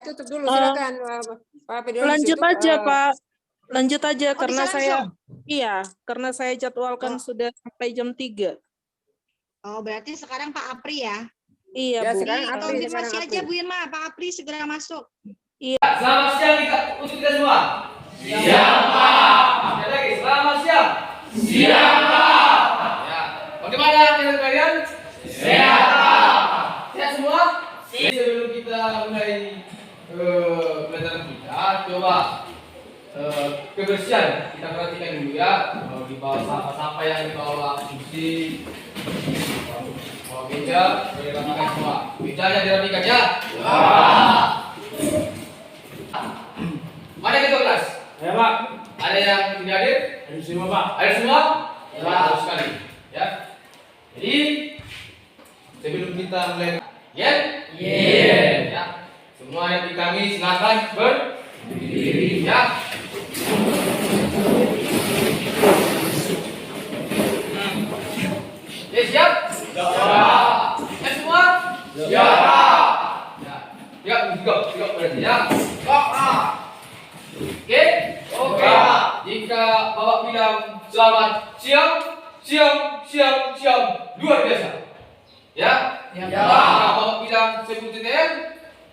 tutup dulu, Oh, silakan Pak Peduli. lanjut tutup, aja Pak, lanjut aja Oh, karena bisa saya langsung? karena saya jadwalkan Oh. sudah sampai jam 3. Oh, berarti sekarang Pak Apri ya? Iya Ya, Bu. sekarang Apri, Konfirmasi sekarang aja Apri. Bu Irma, Pak Apri segera masuk. Selamat siang untuk kita semua. Siang Pak. Sekali lagi, selamat siang. Siang Pak. Ya, bagaimana kalian? Sehat Pak. Sehat semua? Jadi sebelum kita mulai pelajaran kita, coba kebersihan kita perhatikan dulu ya. Di bawah sampah-sampah yang di bawah kursi, bawah meja, dirapikan semua. Mejanya dirapikan ya. Mana ketua kelas? Ya Pak, Ada yang tidak hadir? ada semua Pak. Ada semua? Ya, bagus sekali. Ya. Jadi sebelum kita mulai, ya. Semua yang di kami silakan berdiri, ya. Ya, siap? Ya semua? Ya. Ya, juga berarti ya. Oke? Oke. Jika Bapak bilang selamat siang, luar biasa. Ya? Jika Bapak bilang sebut TTM,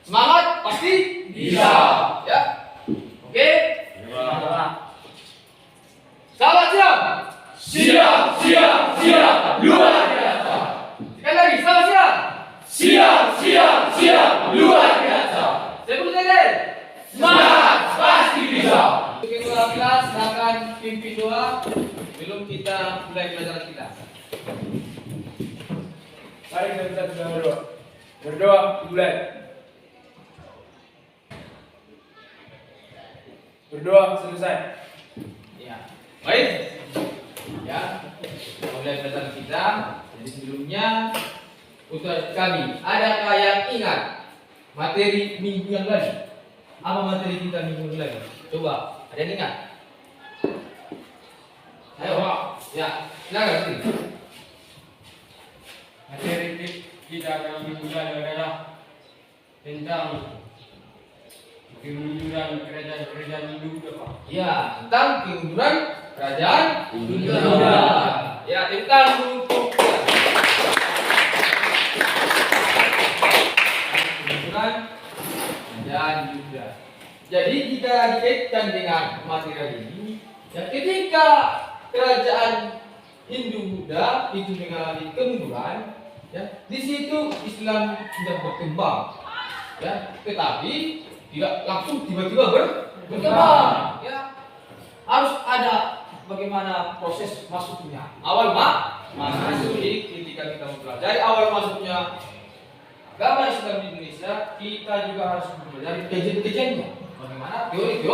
semangat pasti bisa. Ya? Oke? Selamat siang. Siang, luar biasa. Sekali lagi, selamat siang. Luar biasa. Sebut TTM. Semangat pasti bisa. Untuk ketua kelas silakan pimpin doa sebelum kita mulai pelajaran kita. Mari kita berdoa. Berdoa mulai. Berdoa selesai. Ya. Baik. Ya. Mulai pelajaran kita. Jadi sebelumnya untuk kami, adakah yang ingat materi minggu yang lalu? Apa materi kita minggu lalu? Coba, ada yang ingat? Ayo, Pak. Ya, silakan. Materi kita yang minggu lalu adalah tentang kemunduran kerajaan Hindu Pak. Ya, tentang kemunduran kerajaan Hindu. Ya, tentang kemunduran kerajaan Hindu. Jadi jika dikaitkan dengan materi ini, ya ketika kerajaan Hindu Buddha itu mengalami kemunduran, ya di situ Islam sudah berkembang, ya tetapi tidak langsung tiba-tiba berkembang, ya harus ada bagaimana proses masuknya. Awal masuk jadi ketika kita mempelajari awal masuknya agama Islam di Indonesia, kita juga harus mempelajari kajian-kajiannya. Bagaimana teori.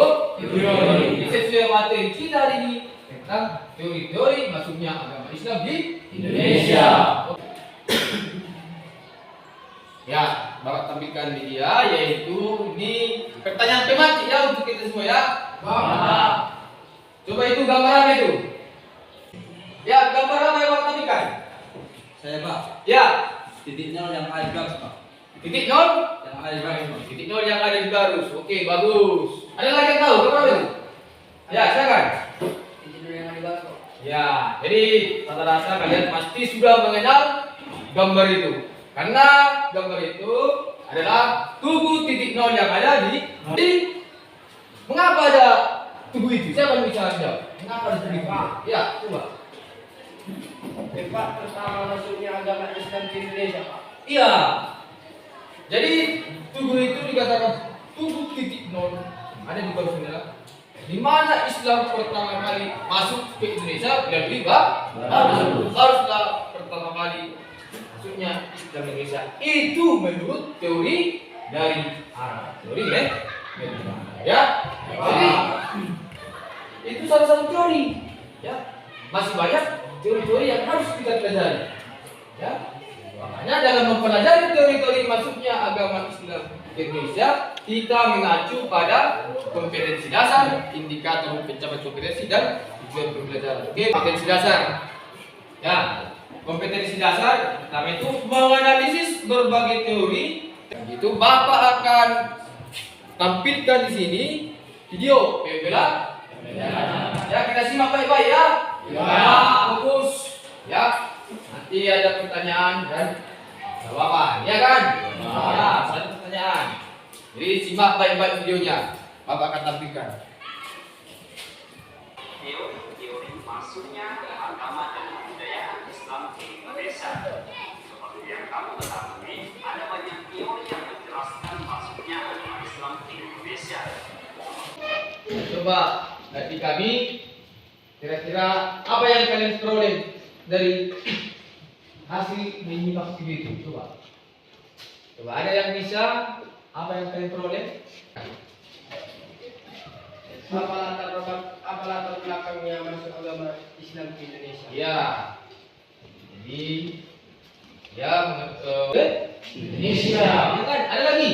Sesuai materi kita hari ini tentang teori-teori masuknya agama Islam di Indonesia. Ya, Bapak tampilkan media yaitu ini pertanyaan tematik ya untuk kita semua ya. Coba itu gambar apa itu? Ya, gambar apa yang Bapak tampilkan? Saya Pak, Ya, titik nol yang ada Pak. titik nol. Yang ada Pak. Titik nol yang ada di Garus. Oke, bagus. Ada lagi yang tahu gambar apa itu? Ya, silakan. Titik nol yang ada Pak. Ya, jadi rata-rata kalian pasti sudah mengenal gambar itu. Karena gambar itu adalah tugu titik nol yang ada di. Mengapa ada tugu itu? Siapa yang bisa jawab? Mengapa ada tugu itu? Ya, coba. Tempat pertama masuknya agama Islam di Indonesia Pak. Iya. Jadi tugu itu dikatakan tugu titik nol ada di Garus Merah. Di mana Islam pertama kali masuk ke Indonesia dan riba haruslah pertama kali masuknya Islam Indonesia itu menurut teori dari Arab. Teori ya. Jadi itu salah satu teori. Ya. Masih banyak teori-teori yang harus kita pelajari. Ya. Makanya dalam mempelajari teori-teori masuknya agama Islam ke Indonesia, kita mengacu pada kompetensi dasar, indikator pencapaian kompetensi dan tujuan pembelajaran. Oke, kompetensi dasar. Ya, kompetensi dasar pertama itu menganalisis berbagai teori. Begitu Bapak akan tampilkan di sini video. Bela. Ya, kita simak baik-baik ya. Fokus. Ya. Nanti ada pertanyaan dan jawaban, ya kan? Ya, satu pertanyaan. Jadi simak baik-baik videonya. Bapak akan tampilkan. Teori masuknya agama dan kebudayaan Islam di Indonesia. Seperti yang kamu ketahui, ada banyak teori yang menjelaskan masuknya agama Islam di Indonesia. Coba dari kami, kira-kira apa yang kalian peroleh dari hasil menyimak video itu? Coba ada yang bisa, apa yang kalian peroleh? Apa latar belakangnya masuk agama Islam di Indonesia? Ya, jadi ya Indonesia. Ya kan? Ada lagi?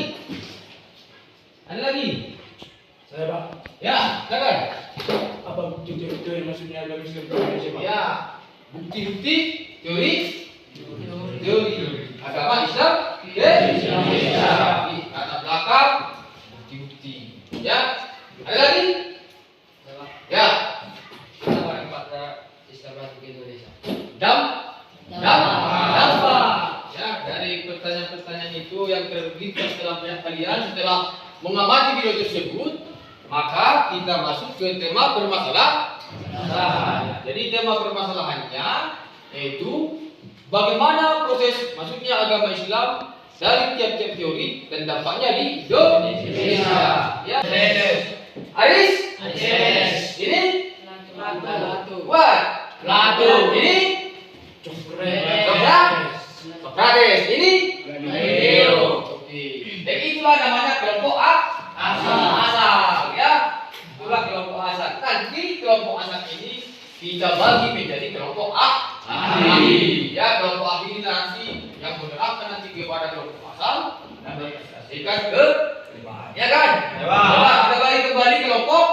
Ada lagi? Saya Pak, Ya, silakan. apa bukti-bukti masuknya agama Islam di Indonesia Pak? Ya, bukti-bukti teori agama Islam di Indonesia. Latar belakang, bukti-bukti. Ya, ada lagi? Ya, Apa impaknya Islam masuk ke Indonesia? dampak. Ya, dari pertanyaan-pertanyaan itu yang terlintas dalam benak kalian setelah mengamati video tersebut, maka kita masuk ke tema permasalahan. Jadi tema permasalahannya yaitu bagaimana proses masuknya agama Islam dari tiap-tiap teori dan dampaknya di Indonesia. Ya. Aris? Ini? What? Ini? Sokrates. Ini? Oke. Jadi itulah namanya kelompok asal. Ya. Itulah kelompok asal. Nanti kelompok asal ini kita bagi menjadi kelompok ahli. Ya, kelompok ahli ini nanti yang menerapkan nanti kepada kelompok asal dan mengaplikasikan ke depan. Ya kan? Coba kita balik kembali kelompok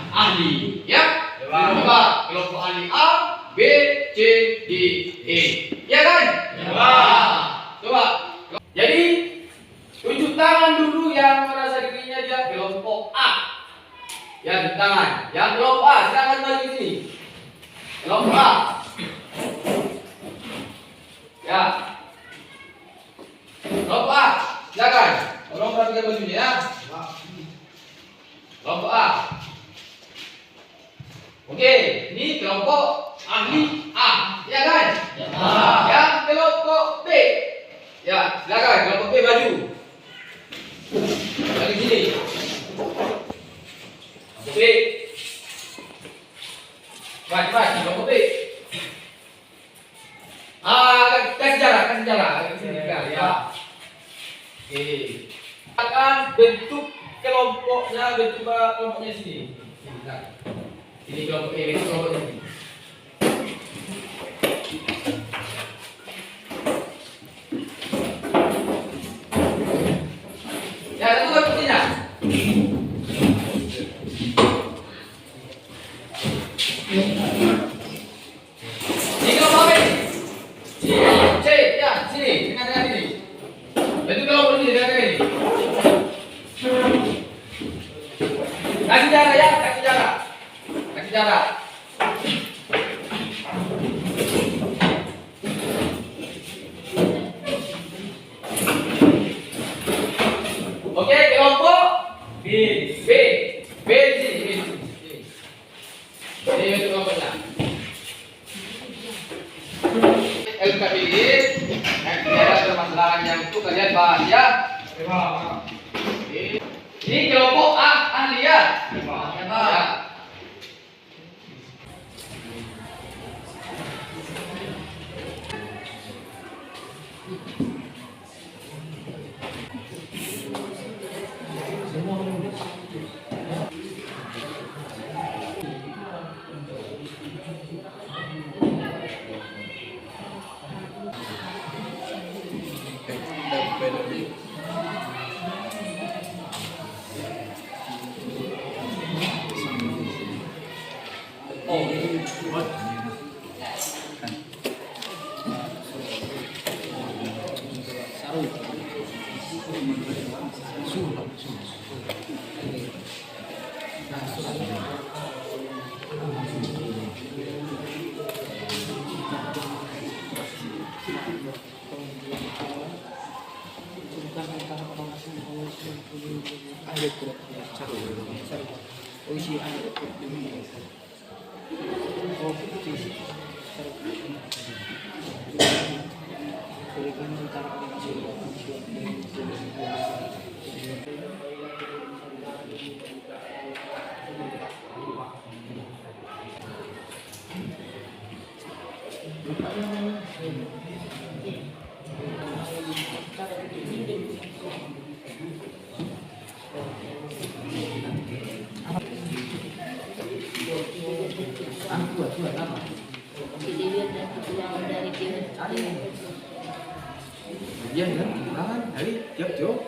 ahli. Ya. Coba kelompok ahli A, B, C, D, E. Ya kan? Coba. Jadi tunjuk tangan dulu yang merasa dirinya dia kelompok A. Ya, tunjuk tangan. Yang kelompok A, silakan maju ke sini. Kelompok A. Ya. Kelompok A, silakan. Tolong perhatikan bajunya ya. Kelompok A. Oke, ini kelompok ahli A, ya kan? Yang kelompok B. Ya, silakan kelompok B maju. Balik sini. Kelompok B. Cepat, kelompok B. Kasih jarak. Ya. Oke. Akan bentuk kelompoknya sini. Ini kelompok E, ini kelompok ini. Ya, tentukan buktinya. Ini kelompok apa ini? C, ya, sini, dengan ini. Bentuk kelompok ini, dengan ini. Kasih jarak ya, kasih jarak. Oke, kelompok B di sini. Ini untuk kelompoknya. LKPD yang ada permasalahan yang itu kalian bahas ya. Ini kelompok ahli ya. Ya. Iya kan, hari tiap jauh.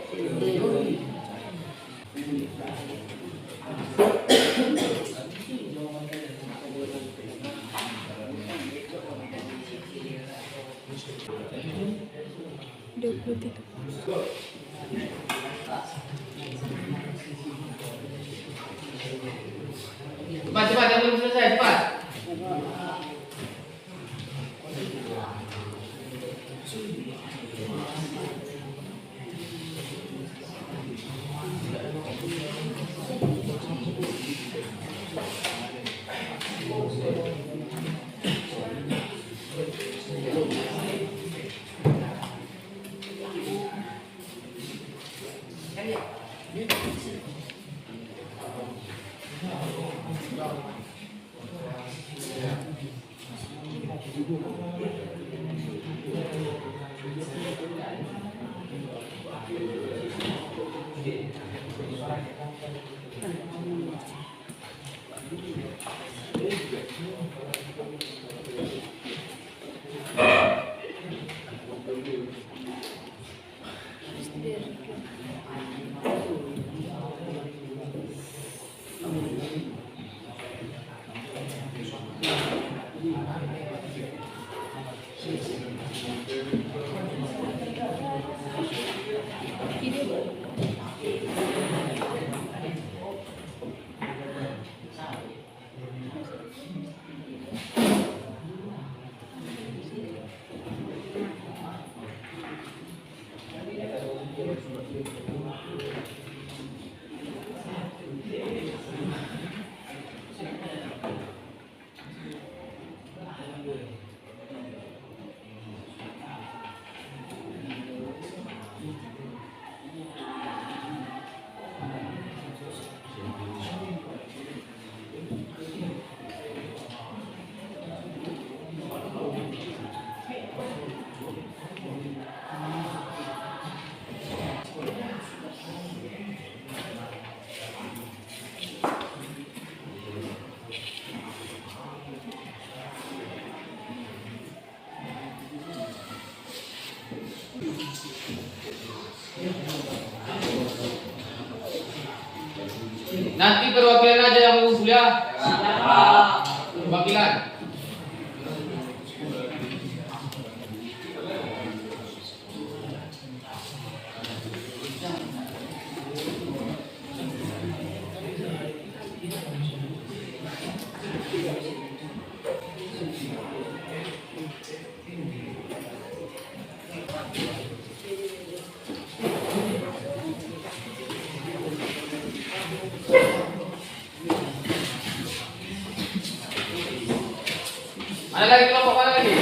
Cepat, cepat, yang belum selesai, cepat. Nanti perwakilan aja yang mau kuliah. Perwakilan. Mana lagi kelompok mana lagi?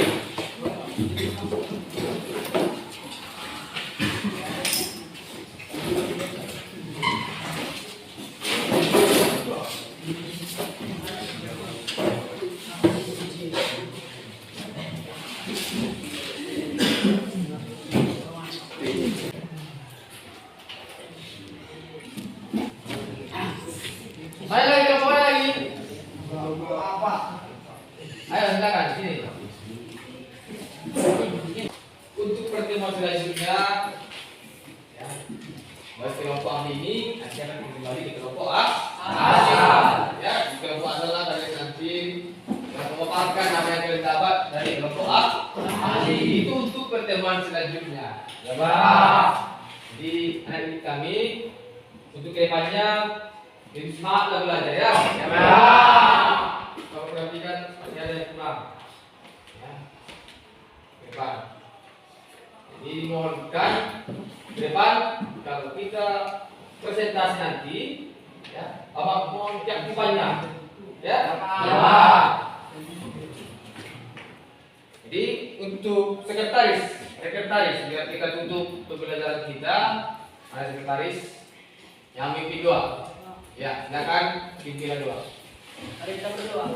Mana lagi kelompok mana lagi? Ayo silakan sini. Untuk pertemuan selanjutnya, ya, buat kelompok ini nanti akan kembali di kelompok A. Ya, di kelompok adalah dari nanti yang memaparkan apa yang kalian dapat dari kelompok A. Itu untuk pertemuan selanjutnya. Ya, Pak. Jadi anak didik kami Untuk kedepannya lebih semangat lah belajar ya. Kalau perhatikan masih ada yang kurang. Ya. Ke depan. Jadi mohonkan ke depan kalau kita presentasi nanti, ya, abang mohon keaktifannya, ya. Jadi untuk sekretaris biar kita tutup pembelajaran kita, ada sekretaris yang mimpi 2. Ya, silakan pimpinan 2. Mari kita berdoa.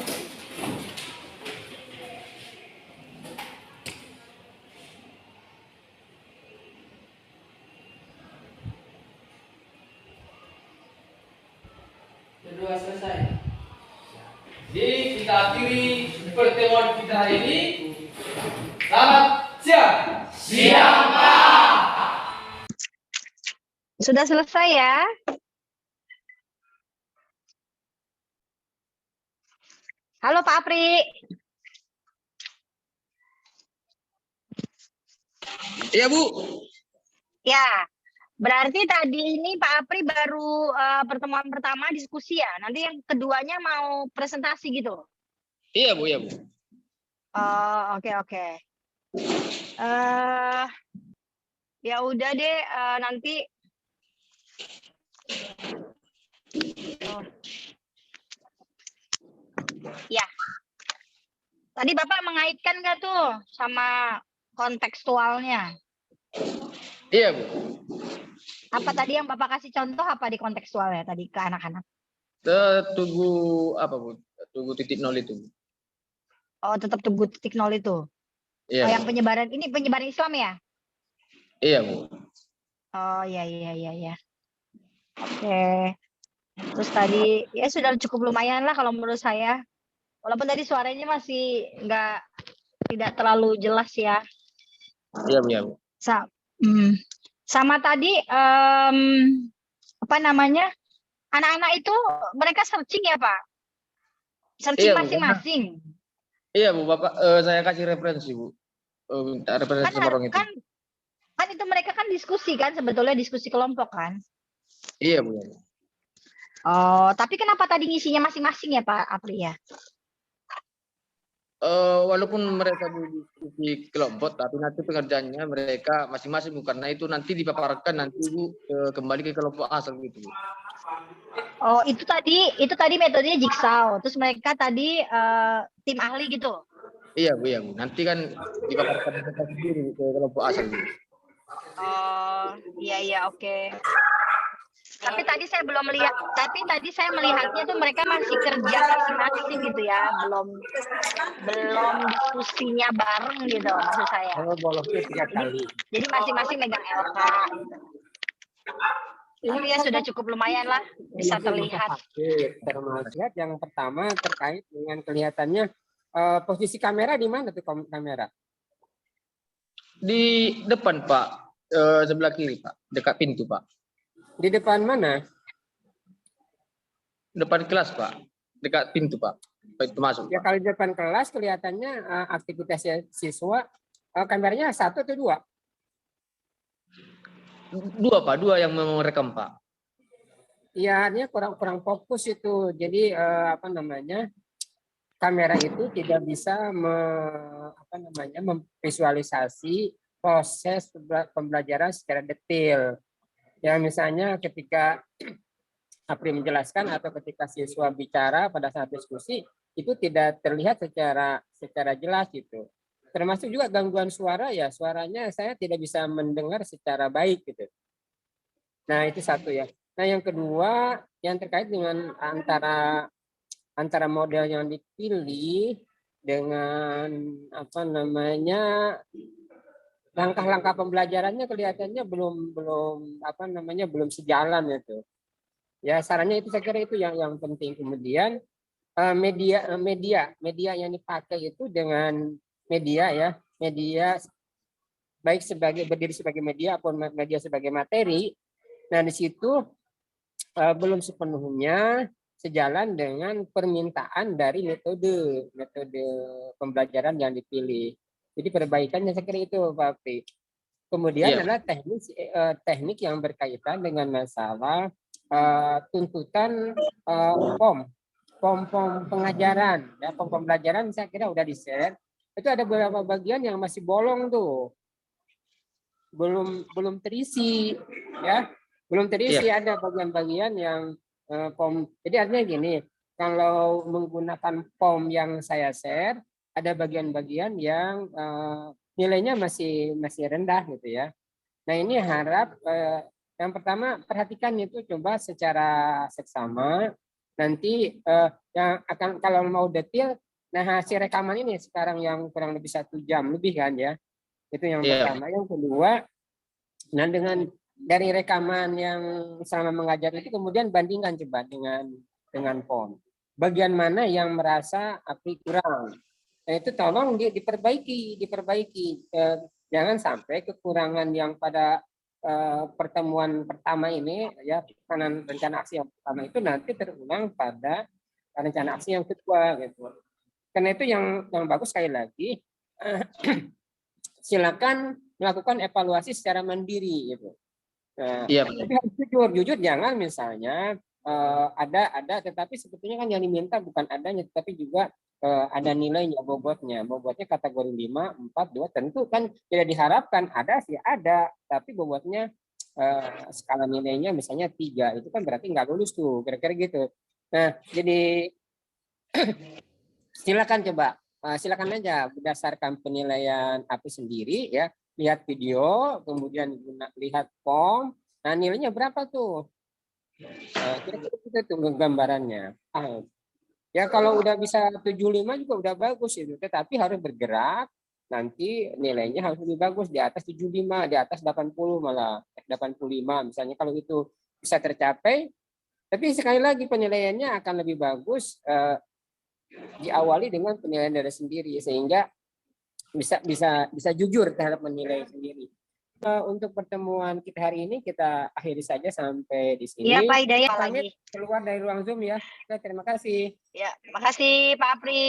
Berdoa selesai. Jadi kita akhiri pertemuan kita hari ini. Selamat siang. Siang, Pak. Sudah selesai ya? Halo Pak Apri. Iya, Bu. Ya, berarti tadi ini Pak Apri baru pertemuan pertama diskusi ya. Nanti yang keduanya mau presentasi gitu. Iya, Bu, iya, Bu. Oh, oke. Ya udah deh, nanti. Oh. Ya, tadi Bapak mengaitkan nggak tuh sama kontekstualnya? Iya, Bu. Apa tadi yang Bapak kasih contoh apa di kontekstualnya tadi ke anak-anak? Tunggu apa, Bu? Tunggu titik nol itu, Bu. Oh, tetap tunggu titik nol itu. Iya. Oh, yang penyebaran ini penyebaran Islam ya? Iya, Bu. Oh, iya. Oke. Terus tadi ya sudah cukup lumayan lah kalau menurut saya. Walaupun tadi suaranya masih tidak terlalu jelas ya. Iya, Bu, iya, Bu. Sama tadi apa namanya? Anak-anak itu mereka searching ya, Pak? Searching Iya, Bu. masing-masing. Iya, Bu, Bapak saya kasih referensi, Bu. Minta referensi sama orang itu. Kan itu mereka kan diskusi kan, sebetulnya diskusi kelompok kan? Iya, Bu. Oh, tapi kenapa tadi ngisinya masing-masing ya, Pak Apri ya? Walaupun mereka diskusi kelompok, tapi nanti pengerjaannya mereka masing-masing, Bu. Karena itu nanti dipaparkan nanti, Bu, kembali ke kelompok asal gitu, Bu. Oh, itu tadi metodenya jigsaw. Terus mereka tadi tim ahli gitu. Iya, Bu, iya, Bu. Nanti kan dipaparkan mereka sendiri ke kelompok asal, Bu. Oh, iya, oke. Tapi tadi saya melihatnya tuh mereka masih kerja masing-masing gitu ya, belum diskusinya bareng gitu maksud saya. Bolosnya 3 kali. Jadi masing-masing megang LK gitu. Tapi ya sudah cukup lumayan lah, bisa terlihat. Termasuk yang pertama terkait dengan kelihatannya posisi kamera di mana tuh kamera? Di depan, Pak. Sebelah kiri, Pak. Dekat pintu, Pak. Di depan mana? Depan kelas, Pak. Dekat pintu, Pak. Pintu masuk, Ya Pak. kalau di depan kelas kelihatannya aktivitas siswa kameranya 1 atau 2? 2, Pak. 2 yang merekam, Pak. Iya, artinya kurang fokus itu. Jadi apa namanya? Kamera itu tidak bisa memvisualisasi proses pembelajaran secara detail. Ya misalnya ketika Apri menjelaskan atau ketika siswa bicara pada saat diskusi itu tidak terlihat secara jelas gitu. Termasuk juga gangguan suara ya, suaranya saya tidak bisa mendengar secara baik gitu. Nah, itu satu ya. Nah, yang kedua yang terkait dengan antara model yang dipilih dengan langkah-langkah pembelajarannya kelihatannya belum sejalan itu. Ya sarannya itu saya kira itu yang penting. Kemudian media yang dipakai itu dengan media baik berdiri sebagai media ataupun media sebagai materi. Nah di situ belum sepenuhnya sejalan dengan permintaan dari metode pembelajaran yang dipilih. Jadi perbaikannya saya kira itu Pak Apri. Kemudian adalah teknik yang berkaitan dengan masalah tuntutan POM pengajaran, ya, POM pembelajaran saya kira udah di-share. Itu ada beberapa bagian yang masih bolong tuh, belum terisi, ya, belum terisi. Ada bagian-bagian yang POM. Jadi artinya gini, kalau menggunakan POM yang saya share, ada bagian-bagian yang nilainya masih rendah gitu ya. Nah ini harap yang pertama perhatikan itu coba secara seksama. Nanti yang akan kalau mau detail, nah hasil rekaman ini sekarang yang kurang lebih 1 jam lebih kan ya. Itu yang pertama. Yang kedua, nah dengan dari rekaman yang selama mengajar itu kemudian bandingkan coba dengan POM. Bagian mana yang merasa APRI kurang? Nah itu tolong diperbaiki. Jangan sampai kekurangan yang pada pertemuan pertama ini ya, rencana aksi yang pertama itu nanti terulang pada rencana aksi yang kedua gitu. Karena itu yang bagus sekali lagi silakan melakukan evaluasi secara mandiri gitu. Tapi harus jujur jangan misalnya ada tetapi sebetulnya kan yang diminta bukan adanya tetapi juga ada nilainya, bobotnya kategori 5, 4, 2 tentu kan tidak diharapkan ada sih ada, tapi bobotnya skala nilainya misalnya 3, itu kan berarti nggak lulus tuh, kira-kira gitu. Nah jadi silakan coba, silakan aja berdasarkan penilaian APRI sendiri ya, lihat video, kemudian lihat POM, nah nilainya berapa tuh? Kira-kira itu gambarannya. Ya kalau udah bisa 75 juga udah bagus itu, tetapi harus bergerak, nanti nilainya harus lebih bagus di atas 75, di atas 80 malah 85 misalnya, kalau itu bisa tercapai. Tapi sekali lagi penilaiannya akan lebih bagus diawali dengan penilaian dari sendiri sehingga bisa jujur terhadap menilai sendiri. Untuk pertemuan kita hari ini kita akhiri saja sampai di sini. Iya Pak Hidayat Pamit lagi. keluar dari ruang Zoom ya. Terima kasih. Ya, makasih Pak Apri.